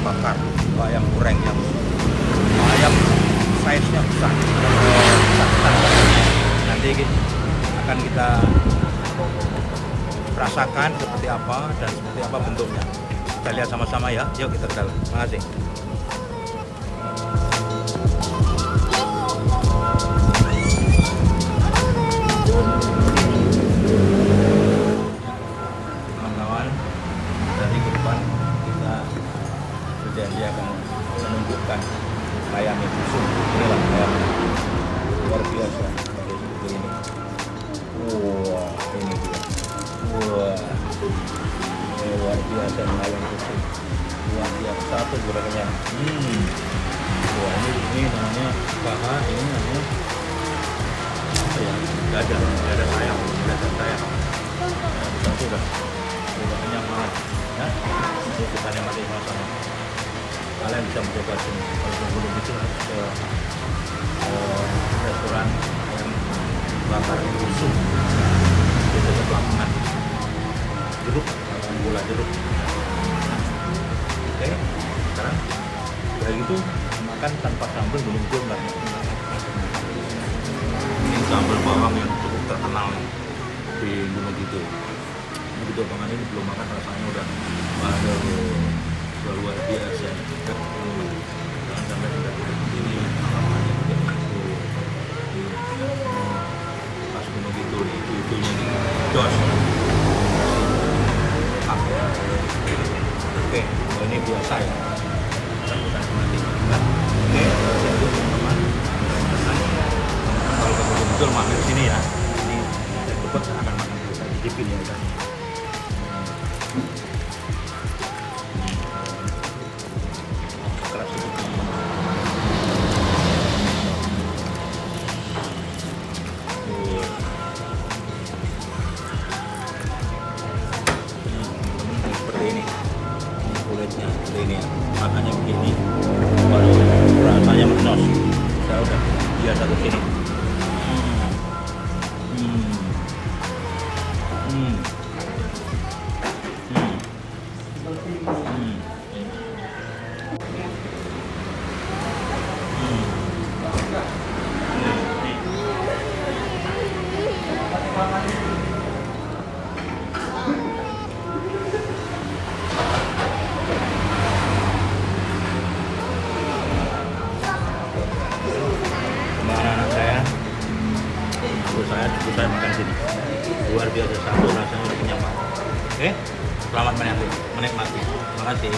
bakar atau ayam goreng yang ayam size-nya besar. Nanti akan kita rasakan seperti apa dan seperti apa bentuknya. Kita lihat sama-sama ya. Yuk kita ke dalam. Terima kasih. Kawan-kawan, dari ke depan kita berjanji akan menunjukkan ayam yang busuk. Inilah ayam luar biasa seperti ini. Wah, ini dia. Wah, ini luar biasa ayam busuk. Luar biasa tuh gerakannya. Wah, ini namanya paha, ini namanya apa ya? Dada ayam, dada ayam. Nah, sudah kenyang banget ya. Ini kita nikmati sama-sama. Kalian bisa mencoba sini. Kalau belum itu harus ke restoran yang bakar busuk di dekat lapangan jeruk, lapangan bola jeruk. Oke, sekarang udah gitu makan tanpa sambal belum lah. Ini sambal bawang yang cukup terkenal di Gunung Kidul. Begitu banget ini belum makan rasanya udah luar biasa. Jangan sampai tidak ini makanannya pas Gunung Kidul itu-itunya nih jos. Oke, ini biasa ya. Kita nikmati. Oke, jadi teman-teman. Kalau ke Gunung Kidul mampir sini ya. Ini cepat akan makan kita cicipin ya kan. Kulitnya seperti ini ya, makannya begini, baru rasanya menos. Saya udah biasa ke sini. Cukup saya makan sini luar biasa, satu rasanya udah kenyang banget. Oke, selamat menikmati. Terima kasih.